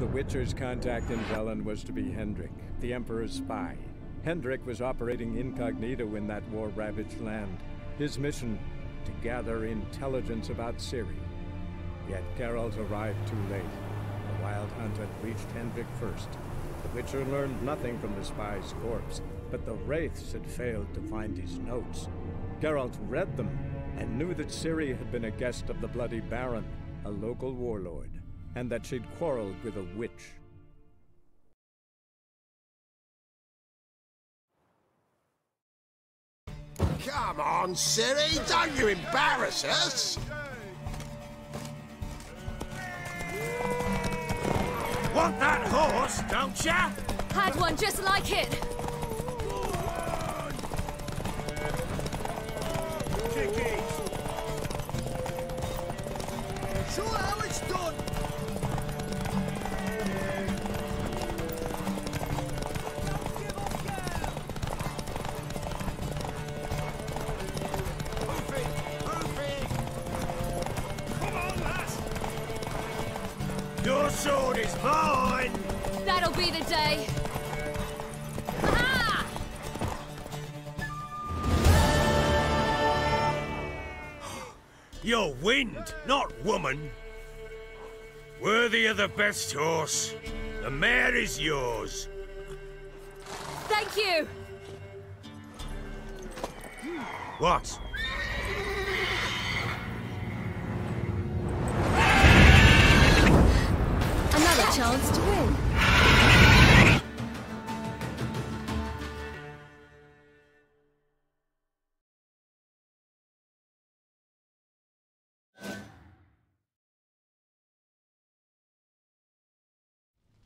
The Witcher's contact in Velen was to be Hendrik, the Emperor's spy. Hendrik was operating incognito in that war-ravaged land. His mission, to gather intelligence about Ciri. Yet Geralt arrived too late. The Wild Hunt had reached Hendrik first. The Witcher learned nothing from the spy's corpse, but the Wraiths had failed to find his notes. Geralt read them and knew that Ciri had been a guest of the Bloody Baron, a local warlord, and that she'd quarreled with a witch. Come on, Ciri, don't you embarrass us! Want that horse, don't ya? Had one just like it. Chickies! Show how it's done! Your sword is mine! That'll be the day. Ah! You're wind, not woman. Worthy of the best horse. The mare is yours. Thank you. What? Another chance to win.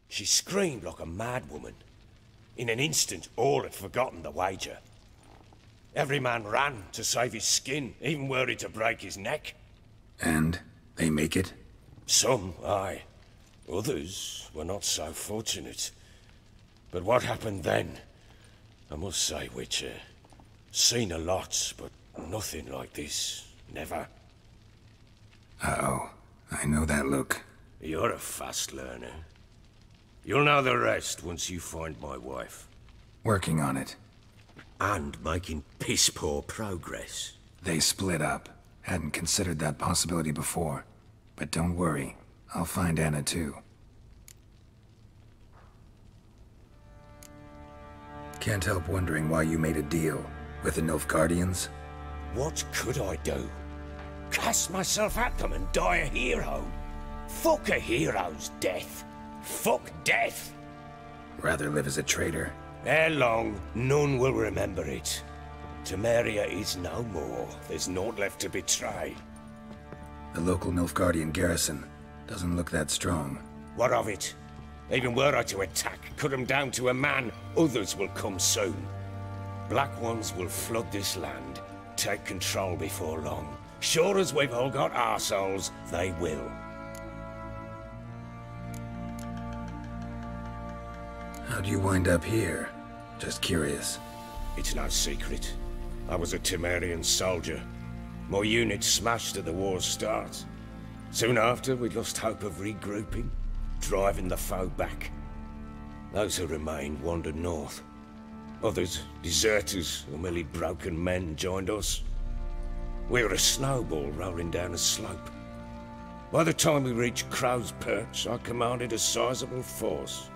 She screamed like a mad woman. In an instant, all had forgotten the wager. Every man ran to save his skin, even were he to break his neck. And they make it? Some, aye. Others were not so fortunate. But what happened then? I must say, Witcher, seen a lot, but nothing like this. Never. Uh-oh. I know that look. You're a fast learner. You'll know the rest once you find my wife. Working on it. And making piss-poor progress. They split up. Hadn't considered that possibility before. But don't worry. I'll find Anna too. Can't help wondering why you made a deal with the Nilfgaardians. What could I do? Cast myself at them and die a hero? Fuck a hero's death. Fuck death. Rather live as a traitor. Ere long, none will remember it. Temeria is no more. There's naught left to betray. The local Nilfgaardian garrison doesn't look that strong. What of it? Even were I to attack, cut them down to a man, others will come soon. Black Ones will flood this land, take control before long. Sure as we've all got arseholes, they will. How'd you wind up here? Just curious. It's no secret. I was a Temerian soldier. My unit smashed at the war's start. Soon after, we lost hope of regrouping, driving the foe back. Those who remained wandered north. Others, deserters or merely broken men, joined us. We were a snowball rolling down a slope. By the time we reached Crow's Perch, I commanded a sizable force.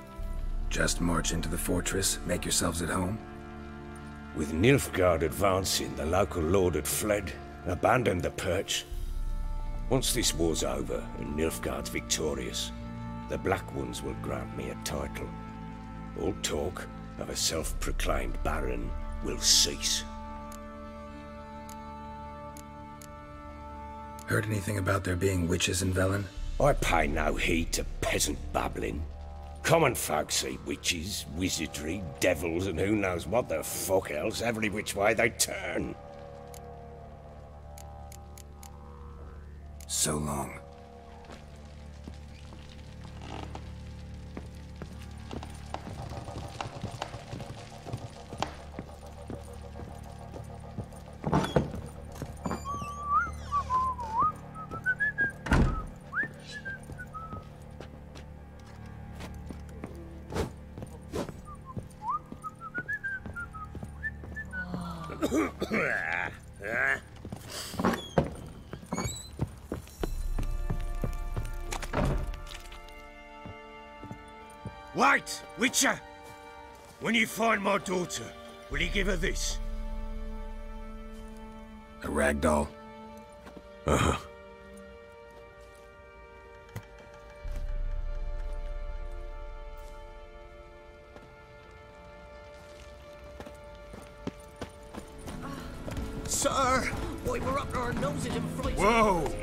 Just march into the fortress, make yourselves at home? With Nilfgaard advancing, the local lord had fled, abandoned the Perch. Once this war's over and Nilfgaard's victorious, the Black Ones will grant me a title. All talk of a self-proclaimed baron will cease. Heard anything about there being witches in Velen? I pay no heed to peasant babbling. Common folk see witches, wizardry, devils, and who knows what the fuck else every which way they turn. So long. Wait, Witcher! When you find my daughter, will you give her this? A ragdoll? Uh-huh. Sir! Boy, we're up to our noses in fright. Whoa!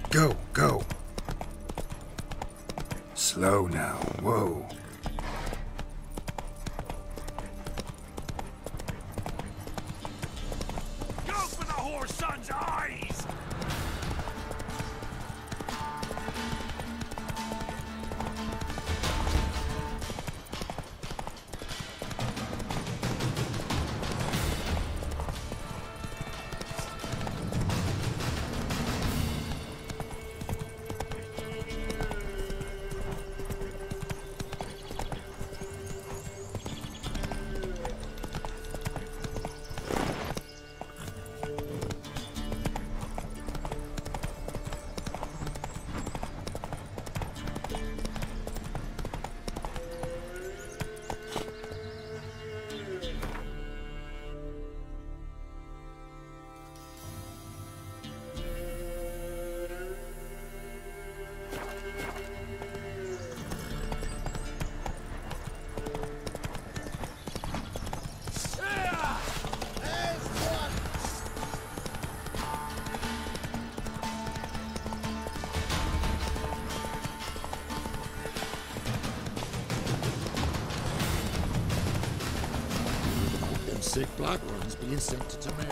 Go, go. Slow now, whoa. Go for the whore's son's eyes! Sick black ones being sent to Tamara.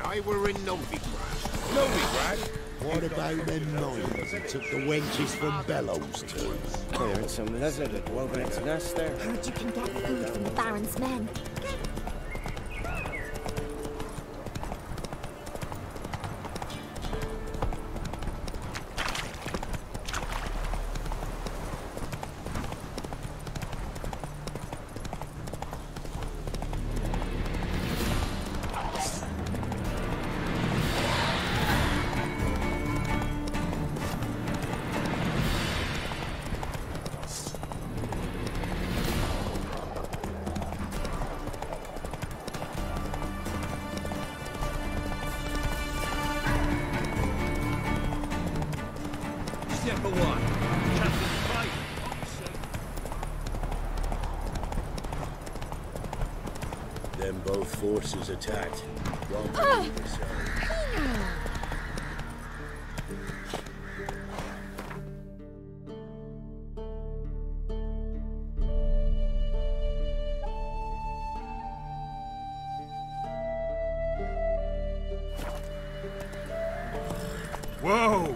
I were in Novigrad. Novigrad? What about them knives that took the wenches from Bellows to? Clearing some lizard had woven its nest there. Heard you can get food from the Baron's men. Number one. Captain Fight. Then both forces attacked. Wrong on either side. Whoa!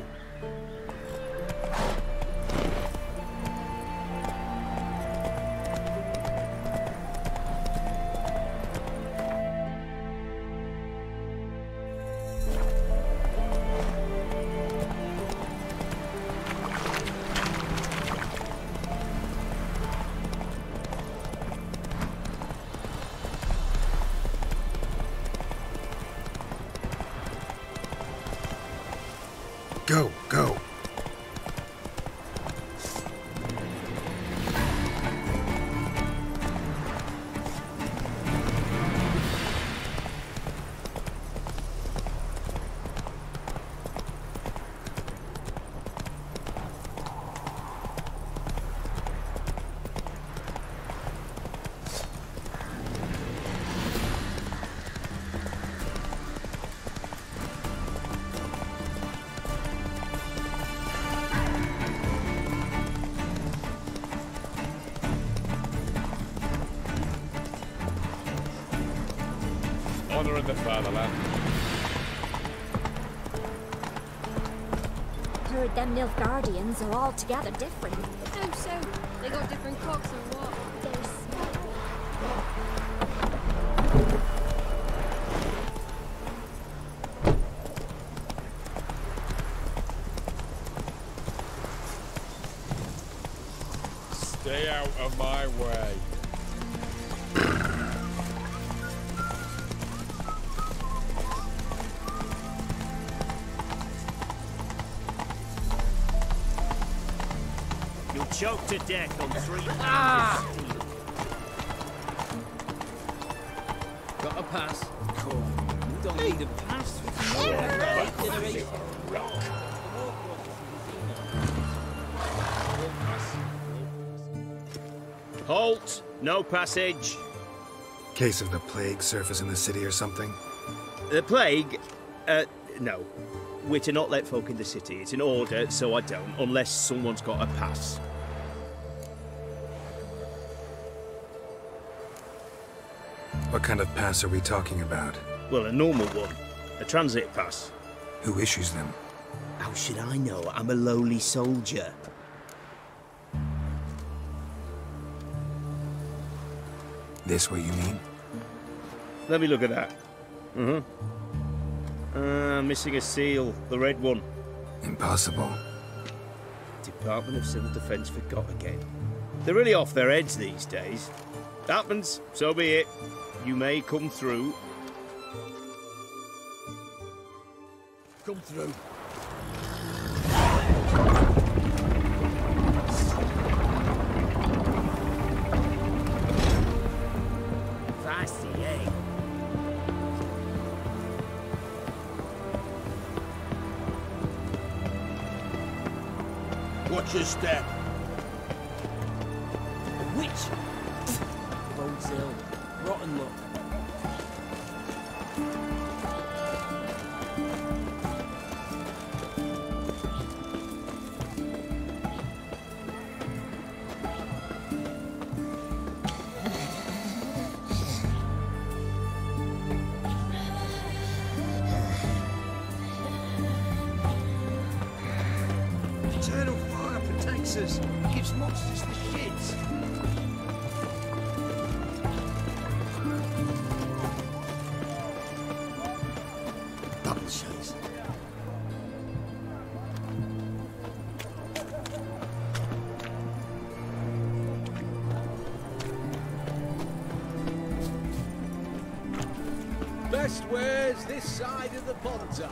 Go, go. of the fatherland. Heard them Nilfgaardians are altogether different. Oh, so they got different cocks or what? They're small. Stay out of my way. You'll choke to death on 3 Got a pass? Cool. You don't need a pass. Halt! No passage. Case of the plague surface in the city or something? The plague? No. We're to not let folk in the city. It's an order, so I don't, unless someone's got a pass. What kind of pass are we talking about? Well, a normal one. A transit pass. Who issues them? How should I know? I'm a lowly soldier. This what you mean? Let me look at that. Missing a seal. The red one. Impossible. Department of Civil Defence forgot again. They're really off their heads these days. Happens, so be it. You may come through. Come through. Fancy, eh? Watch your step. A witch! Bodes ill. Rotten luck. Eternal fire protects us. Gives monsters the shits. Double shows. Best wares this side of the Pontar.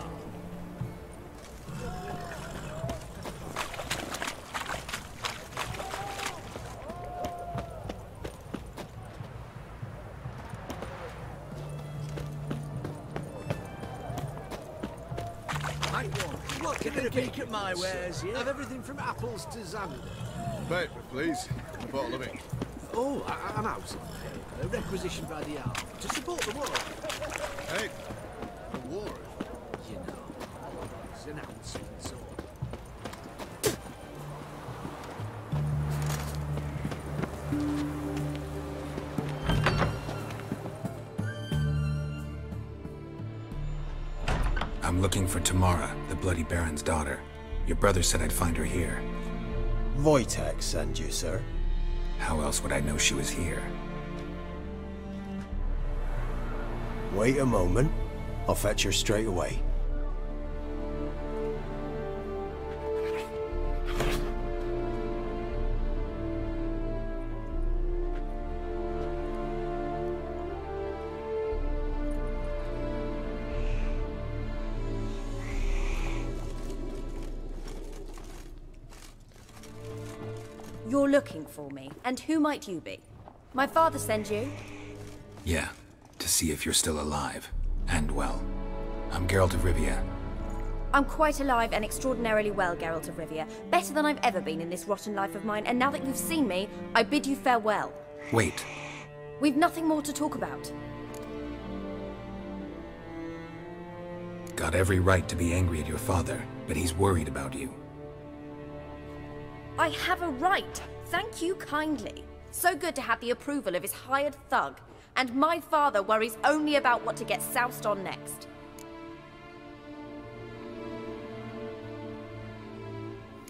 What can a peek at my wares, yeah? Have everything from apples to Xander. Paper, please. And a bottle of ink. Oh, I'm out of paper. Requisitioned by the army to support the war. Hey, the war. You know, it's an ounce and so on. I'm looking for Tamara, the Bloody Baron's daughter. Your brother said I'd find her here. Wojtek sent you, sir. How else would I know she was here? Wait a moment. I'll fetch her straight away. You're looking for me, and who might you be? My father sent you? Yeah, to see if you're still alive. And well. I'm Geralt of Rivia. I'm quite alive and extraordinarily well, Geralt of Rivia. Better than I've ever been in this rotten life of mine, and now that you've seen me, I bid you farewell. Wait. We've nothing more to talk about. Got every right to be angry at your father, but he's worried about you. I have a right. Thank you kindly. So good to have the approval of his hired thug. and my father worries only about what to get soused on next.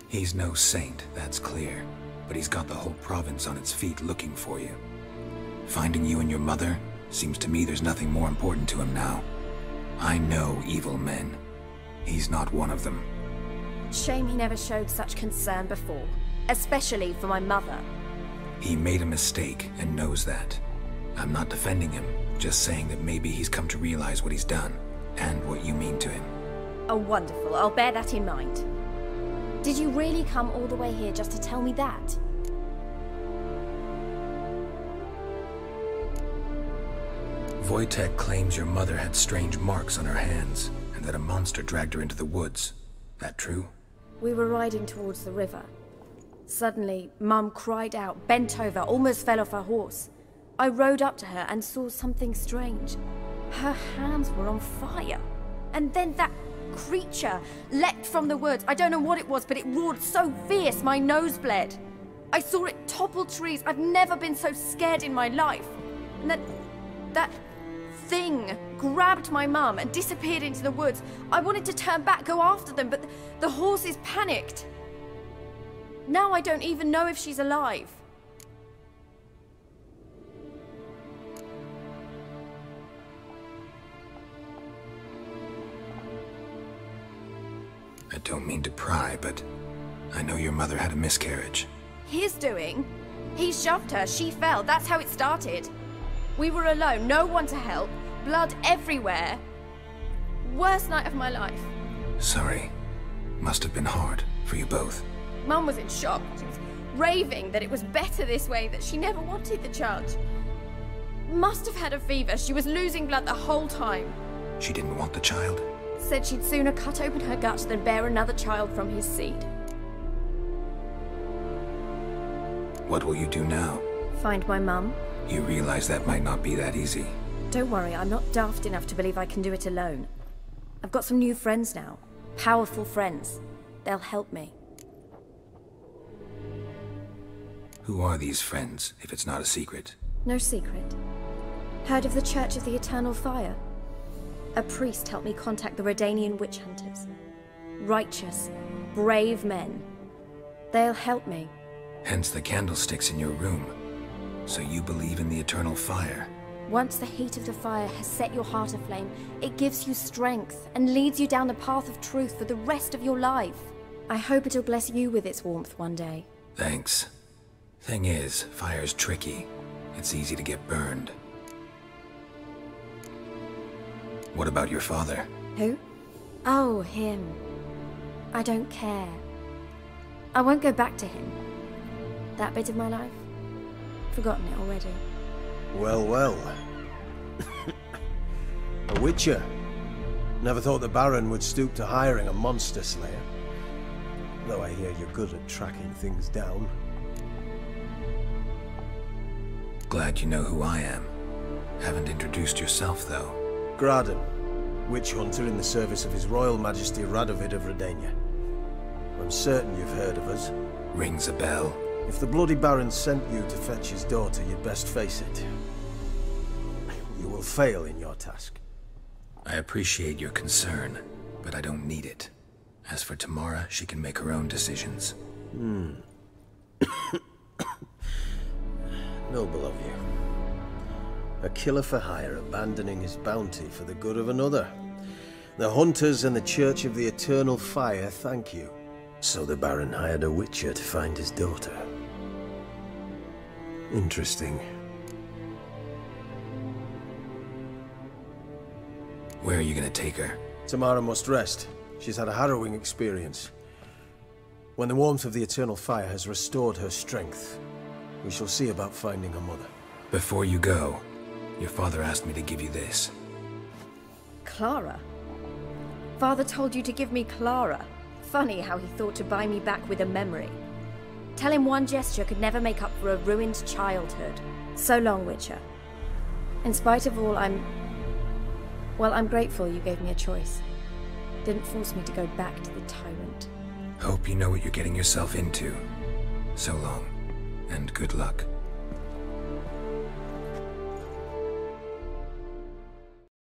He's no saint, that's clear. But he's got the whole province on its feet looking for you. Finding you and your mother, seems to me there's nothing more important to him now. I know evil men. He's not one of them. Shame he never showed such concern before, especially for my mother. He made a mistake and knows that. I'm not defending him, just saying that maybe he's come to realize what he's done, and what you mean to him. Oh, wonderful. I'll bear that in mind. Did you really come all the way here just to tell me that? Wojtek claims your mother had strange marks on her hands, and that a monster dragged her into the woods. That true? We were riding towards the river. Suddenly, Mum cried out, bent over, almost fell off her horse. I rode up to her and saw something strange. Her hands were on fire. And then that creature leapt from the woods. I don't know what it was, but it roared so fierce my nose bled. I saw it topple trees. I've never been so scared in my life. And then that thing grabbed my mum and disappeared into the woods. I wanted to turn back, go after them, but the horses panicked. Now I don't even know if she's alive. I don't mean to pry, but I know your mother had a miscarriage. His doing? He shoved her, she fell, that's how it started. We were alone, no one to help, blood everywhere. Worst night of my life. Sorry. Must have been hard for you both. Mum was in shock. She was raving that it was better this way, that she never wanted the child. Must have had a fever, she was losing blood the whole time. She didn't want the child? Said she'd sooner cut open her gut than bear another child from his seed. What will you do now? Find my mum. You realize that might not be that easy. Don't worry, I'm not daft enough to believe I can do it alone. I've got some new friends now. Powerful friends. They'll help me. Who are these friends, if it's not a secret? No secret. Heard of the Church of the Eternal Fire? A priest helped me contact the Redanian witch hunters. Righteous, brave men. They'll help me. Hence the candlesticks in your room. So you believe in the eternal fire? Once the heat of the fire has set your heart aflame, it gives you strength and leads you down the path of truth for the rest of your life. I hope it'll bless you with its warmth one day. Thanks. Thing is, fire's tricky. It's easy to get burned. What about your father? Who? Oh, him. I don't care. I won't go back to him. That bit of my life? Forgotten it already. Well, well. A witcher. Never thought the Baron would stoop to hiring a monster slayer. Though I hear you're good at tracking things down. Glad you know who I am. Haven't introduced yourself, though. Graden, witch hunter in the service of His Royal Majesty Radovid of Redania. I'm certain you've heard of us. Rings a bell. If the Bloody Baron sent you to fetch his daughter, you'd best face it. You will fail in your task. I appreciate your concern, but I don't need it. As for Tamara, she can make her own decisions. Noble of you. A killer for hire abandoning his bounty for the good of another. The hunters and the Church of the Eternal Fire thank you. So the Baron hired a witcher to find his daughter. Interesting. Where are you gonna take her? Tamara must rest. She's had a harrowing experience. When the warmth of the Eternal Fire has restored her strength, we shall see about finding her mother. Before you go, your father asked me to give you this. Clara? Father told you to give me Clara. Funny how he thought to buy me back with a memory. Tell him one gesture could never make up for a ruined childhood. So long, Witcher. In spite of all, I'm grateful you gave me a choice. Didn't force me to go back to the tyrant. Hope you know what you're getting yourself into. So long, and good luck.